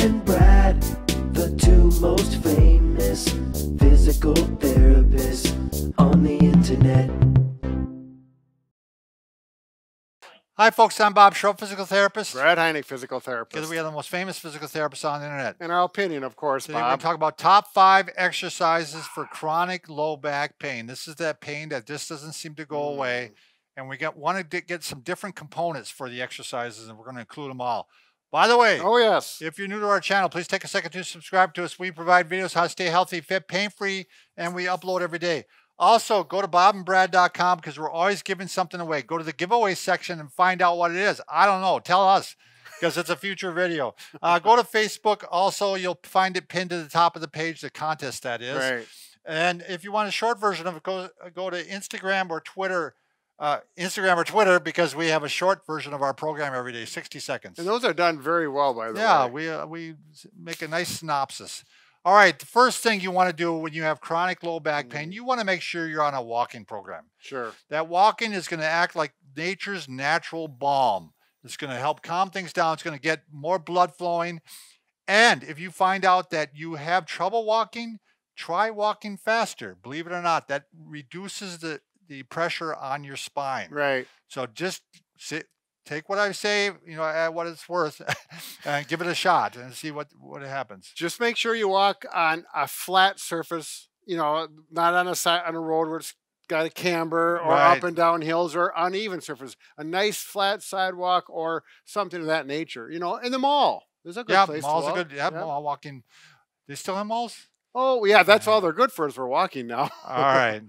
and Brad, the two most famous physical therapists on the internet. Hi folks, I'm Bob Schroep, physical therapist. Brad Heineck, physical therapist. Together we are the most famous physical therapists on the internet. In our opinion, of course, Today we're going Bob. to talk about top 5 exercises for chronic low back pain. This is that pain that just doesn't seem to go away. And we want to get some different components for the exercises, and we're going to include them all. By the way, Oh, yes. if you're new to our channel, please take a second to subscribe to us. We provide videos how to stay healthy, fit, pain-free, and we upload every day. Also, go to bobandbrad.com because we're always giving something away. Go to the giveaway section and find out what it is. I don't know. Tell us because it's a future video. Go to Facebook. Also, you'll find it pinned to the top of the page, the contest that is. Right. And if you want a short version of it, go to Instagram or Twitter. Because we have a short version of our program every day, 60 seconds. And those are done very well, by the way. Yeah, we make a nice synopsis. All right, the first thing you want to do when you have chronic low back pain, you want to make sure you're on a walking program. Sure. That walking is going to act like nature's natural balm. It's going to help calm things down. It's going to get more blood flowing. And if you find out that you have trouble walking, try walking faster. Believe it or not, that reduces the pressure on your spine. Right. So just take what I say, at what it's worth, and give it a shot and see what happens. Just make sure you walk on a flat surface, not on a road where it's got a camber or up and down hills or uneven surface. A nice flat sidewalk or something of that nature. In the mall. There's a good place to walk. Malls are good. Yeah, mall walking. They still have malls? Oh, yeah, that's all they're good for is for walking now. All right.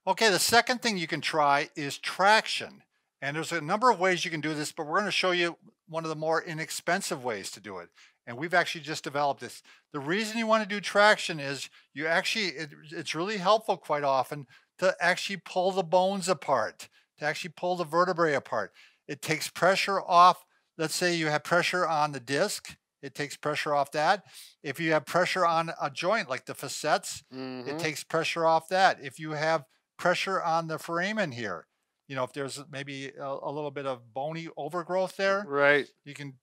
Okay, the second thing you can try is traction. And there's a number of ways you can do this, but we're going to show you one of the more inexpensive ways to do it. And we've actually just developed this. The reason you want to do traction is it's really helpful quite often to actually pull the bones apart, to actually pull the vertebrae apart. It takes pressure off. Let's say you have pressure on the disc. It takes pressure off that. If you have pressure on a joint like the facets, it takes pressure off that. If you have pressure on the foramen here, if there's maybe a little bit of bony overgrowth there, right, you can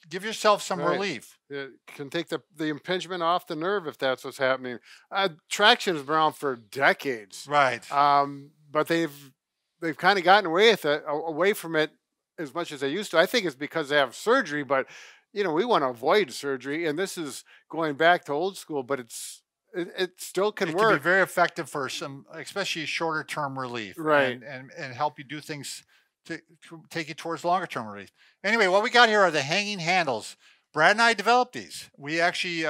give yourself some relief. It can take the impingement off the nerve if that's what's happening. Traction has been around for decades, right? But they've kind of gotten away from it as much as they used to. I think it's because they have surgery, but we want to avoid surgery, and this is going back to old school, but it still can work. It can be very effective for some, especially shorter term relief, right? And help you do things to take you towards longer term relief. Anyway, what we got here are the hanging handles. Brad and I developed these. We actually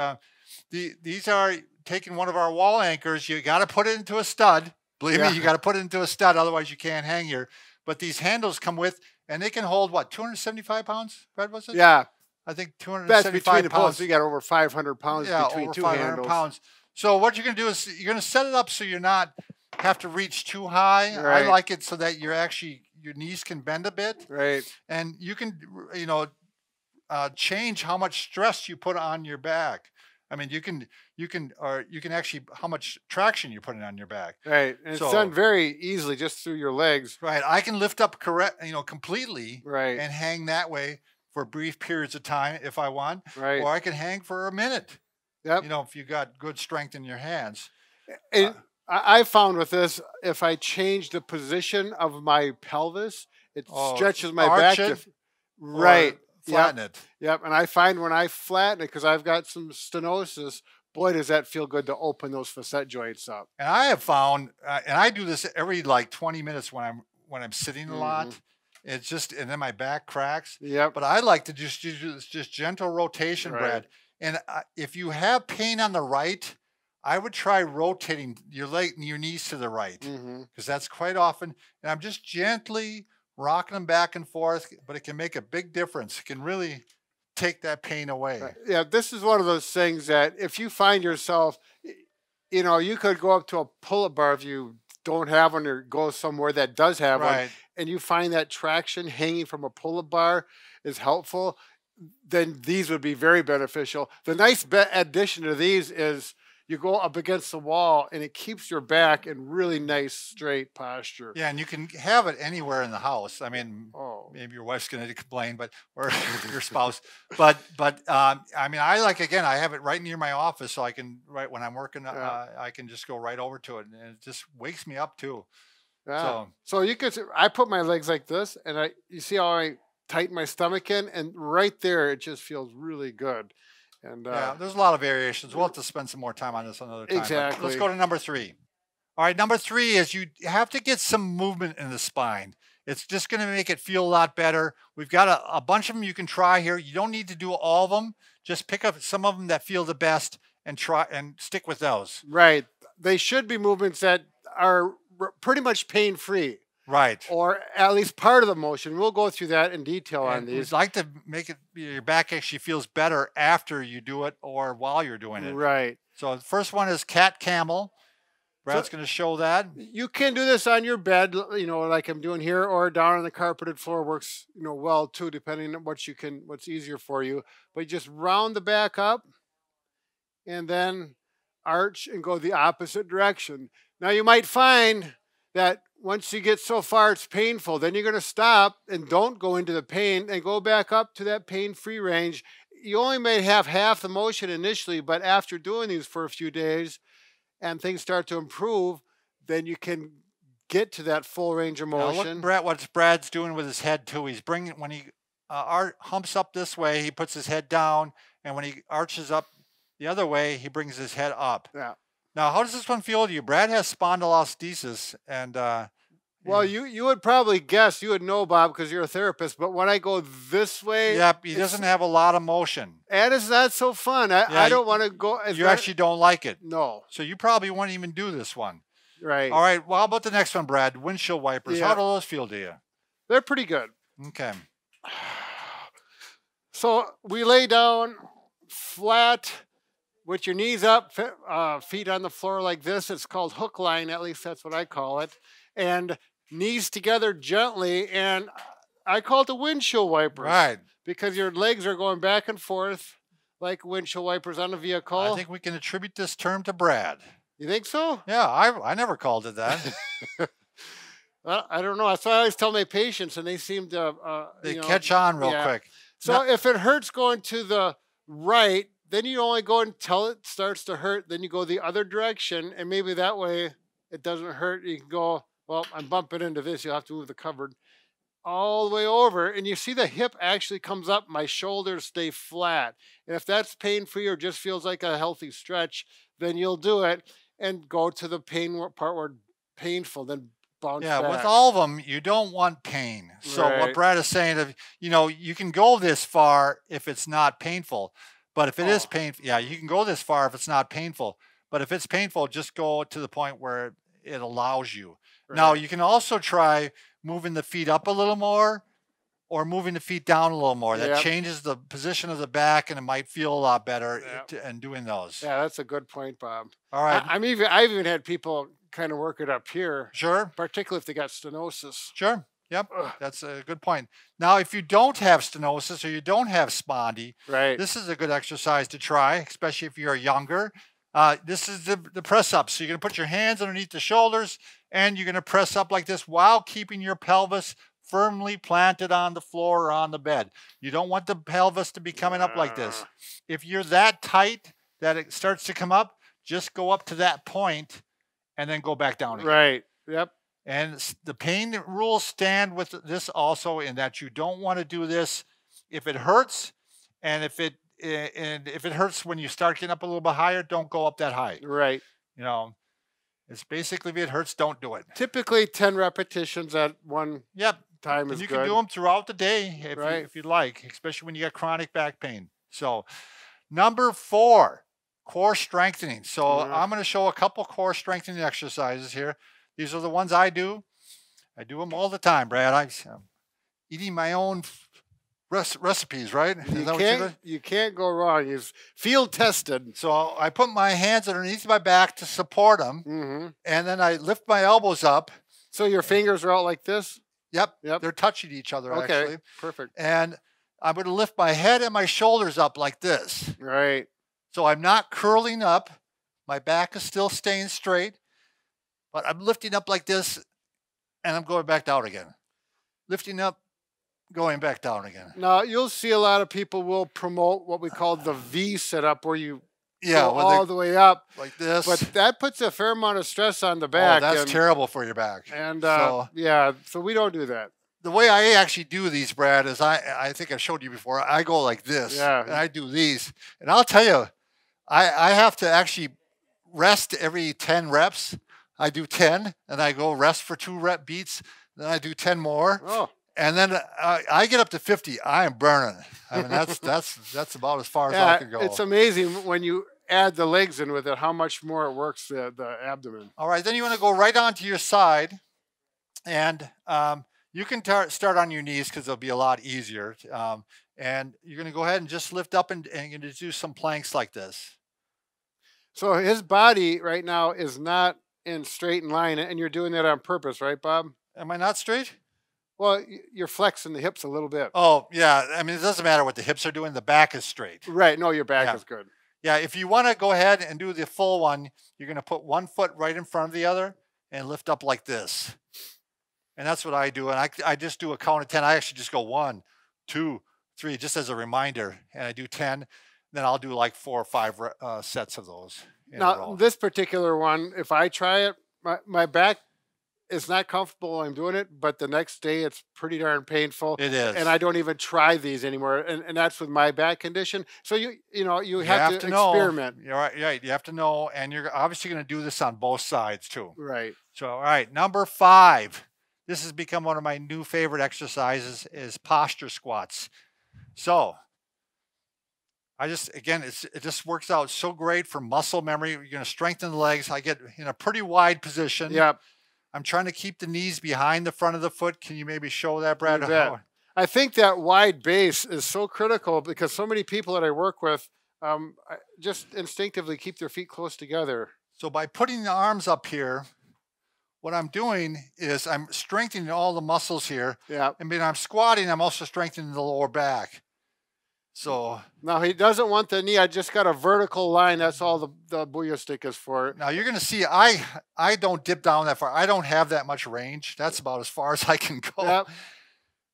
these are taking one of our wall anchors. You got to put it into a stud. Believe me, you got to put it into a stud, otherwise you can't hang here. But these handles come with, and they can hold what, 275 pounds? Brad, was it? Yeah, I think 275 That's between the pounds. You got over 500 pounds between over two 500 handles. pounds. So what you're going to do is you're going to set it up so you're not have to reach too high. Right. I like it so that your knees can bend a bit. Right. And you can, change how much stress you put on your back. I mean, you can actually how much traction you're putting on your back. Right. And it's done very easily just through your legs. Right. I can lift up completely. Right. And hang that way for brief periods of time if I want. Right. Or I can hang for a minute. Yep. If you got good strength in your hands. And I found with this, if I change the position of my pelvis, it stretches my back. Right. Flatten it. Yep. And I find when I flatten it, because I've got some stenosis, boy, does that feel good to open those facet joints up. And I have found, and I do this every 20 minutes when I'm sitting a lot. It's just, and then my back cracks. Yep. But I like to just do this gentle rotation, Brad. And if you have pain on the right, I would try rotating your knees to the right, because that's quite often. And I'm just gently rocking them back and forth, but it can make a big difference. It can really take that pain away. Yeah, this is one of those things that if you find yourself, you could go up to a pull-up bar if you don't have one or go somewhere that does have one, and you find that traction hanging from a pull-up bar is helpful, then these would be very beneficial. The nice addition to these is you go up against the wall, and it keeps your back in really nice straight posture. Yeah, and you can have it anywhere in the house. I mean, Oh, maybe your wife's going to complain, but or your spouse. But I mean, I have it right near my office, so I can right when I'm working, yeah. I can just go right over to it, and it just wakes me up too. Yeah. So So you could. I put my legs like this, and you see how I tighten my stomach in, and right there, it just feels really good. And yeah, there's a lot of variations. We'll have to spend some more time on this another time. But exactly. let's go to number 3. All right, number 3 is you have to get some movement in the spine. It's just going to make it feel a lot better. We've got a bunch of them you can try here. You don't need to do all of them. Just pick up some of them that feel the best and try and stick with those. Right. They should be movements that are pretty much pain-free. Right. Or at least part of the motion. We'll go through that in detail on And these. we'd like to make it your back actually feels better after you do it or while you're doing it. Right. So the first one is cat camel. Brad's going to show that. You can do this on your bed, like I'm doing here, or down on the carpeted floor works, well too, depending on what's easier for you. But you just round the back up and then arch and go the opposite direction. Now you might find that once you get so far it's painful, then you're going to stop and don't go into the pain and go back up to that pain-free range. You only may have half the motion initially, but after doing these for a few days and things start to improve, then you can get to that full range of motion. Now look, Brad, what Brad's doing with his head too. He's bringing, when he humps up this way, he puts his head down, and when he arches up the other way, he brings his head up. Yeah. Now, how does this one feel to you? Brad has spondylolisthesis, and well, you would probably guess, you would know, Bob, because you're a therapist, but when I go this way... Yep, he doesn't have a lot of motion. And it's not so fun. I don't want to go... You actually don't like it. No. So you probably won't even do this one. Right. All right, well, how about the next one, Brad? Windshield wipers. Yeah. How do those feel to you? They're pretty good. Okay. So we lay down flat with your knees up, feet on the floor like this. It's called hook line, at least that's what I call it. And knees together gently, and I call it the windshield wipers. Right. Because your legs are going back and forth like windshield wipers on a vehicle. I think we can attribute this term to Brad. You think so? Yeah, I never called it that. Well, I don't know. That's what I always tell my patients, and they seem to... they catch on real quick. So if it hurts going to the right, then you only go until it starts to hurt. Then you go the other direction, and maybe that way it doesn't hurt. You can go, well, I'm bumping into this. You'll have to move the cupboard all the way over. And you see the hip actually comes up. My shoulders stay flat. And if that's pain-free or just feels like a healthy stretch, then you'll do it and go to the pain part where painful, then bounce back. With all of them, you don't want pain. So what Brad is saying, you can go this far if it's not painful. But if it is painful, you can go this far if it's not painful. But if it's painful, just go to the point where it allows you. Right. Now, you can also try moving the feet up a little more or moving the feet down a little more. That changes the position of the back, and it might feel a lot better in doing those. Yeah, that's a good point, Bob. All right. I've even had people kind of work it up here. Sure. Particularly if they got stenosis. Sure. Yep, that's a good point. Now, if you don't have stenosis or you don't have spondy, this is a good exercise to try, especially if you're younger. This is the press up. So you're going to put your hands underneath the shoulders, and you're going to press up like this while keeping your pelvis firmly planted on the floor or on the bed. You don't want the pelvis to be coming up like this. If you're that tight that it starts to come up, just go up to that point and then go back down again. Right. Yep. And the pain rules stand with this also, in that you don't want to do this if it hurts, and if it hurts when you start getting up a little bit higher, don't go up that high. Right. It's basically, if it hurts, don't do it. Typically 10 repetitions at one time is you good. can do them throughout the day if you'd like, especially when you get chronic back pain. So number 4, core strengthening. So I'm going to show a couple core strengthening exercises here. These are the ones I do. I do them all the time, Brad. I'm eating my own recipes, right? You can't go wrong. You've field tested. So I put my hands underneath my back to support them, and then I lift my elbows up. So your fingers are out like this? Yep. They're touching each other, actually. Perfect. And I'm going to lift my head and my shoulders up like this. Right. So I'm not curling up. My back is still staying straight, but I'm lifting up like this, and I'm going back down again. Lifting up, going back down again. Now, you'll see a lot of people will promote what we call the V setup, where you Yeah, go all the way up. like this. But that puts a fair amount of stress on the back. Oh, that's terrible for your back. And so, yeah, so we don't do that. The way I actually do these, Brad, is I think I've showed you before. I go like this, and I do these. And I'll tell you, I have to actually rest every 10 reps. I do 10, and I go rest for 2 rep beats. Then I do 10 more. Oh. And then I get up to 50. I am burning. I mean, that's about as far as I can go. It's amazing when you add the legs in with it, how much more it works the abdomen. All right, then you want to go right onto your side, and you can start on your knees because it'll be a lot easier. And you're going to go ahead and just lift up, and you're going to do some planks like this. So his body right now is not in straight line, and you're doing that on purpose, right, Bob? Am I not straight? Well, you're flexing the hips a little bit. Oh, yeah. I mean, it doesn't matter what the hips are doing. The back is straight. Right. No, your back is good. Yeah, if you want to go ahead and do the full one, you're going to put one foot right in front of the other and lift up like this. And that's what I do. And I just do a count of 10. I actually just go 1, 2, 3, just as a reminder. And I do 10. Then I'll do like 4 or 5 sets of those. Now, this particular one, if I try it, my back is not comfortable when I'm doing it, but the next day it's pretty darn painful. It is. And I don't even try these anymore. And that's with my back condition. So you have to experiment. You're right. You have to know. And you're obviously going to do this on both sides too. Right. So, all right, number 5. This has become one of my new favorite exercises is posture squats. So it just works out so great for muscle memory. You're going to strengthen the legs. I get in a pretty wide position. Yep. I'm trying to keep the knees behind the front of the foot. Can you maybe show that, Brad? I think that wide base is so critical because so many people that I work with just instinctively keep their feet close together. So by putting the arms up here, what I'm doing is I'm strengthening all the muscles here. Yeah. And when I'm squatting, I'm also strengthening the lower back. So now he doesn't want the knee. I just got a vertical line. That's all the Booyah stick is for. Now you're going to see I don't dip down that far. I don't have that much range. That's about as far as I can go. Yep.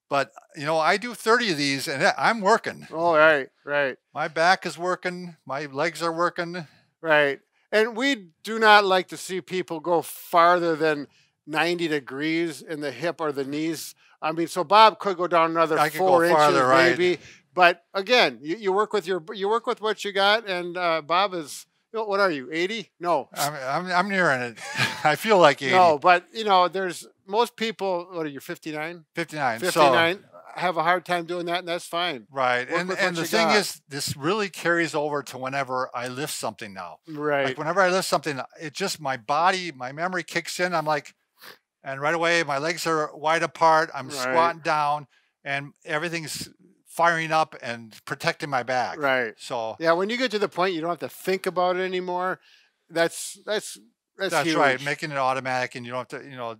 But, I do 30 of these, and I'm working. Oh, right. My back is working. My legs are working. Right. And we do not like to see people go farther than 90 degrees in the hip or the knees. I mean, so Bob could go down another 4 inches farther, maybe. Right. But again, you work with what you got, and Bob is, what are you, 80? No. I'm nearing it. I feel like 80. No, but there's most people, what are you, 59? 59. 59 have a hard time doing that, and that's fine. Right. And the thing is, this really carries over to whenever I lift something now. Right. Like whenever I lift something, it just, my body, my memory kicks in. I'm like, and right away, my legs are wide apart. I'm squatting down, and everything's firing up and protecting my back. Right. So yeah, when you get to the point you don't have to think about it anymore, that's huge. Right. Making it automatic, and you don't have to,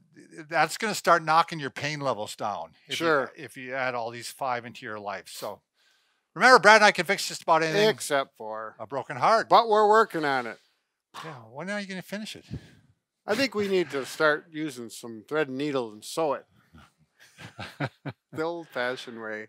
that's going to start knocking your pain levels down. If you add all these 5 into your life. So remember, Brad and I can fix just about anything except for a broken heart. But we're working on it. Yeah. When are you going to finish it? I think we need to start using some thread and needle and sew it. The old-fashioned way.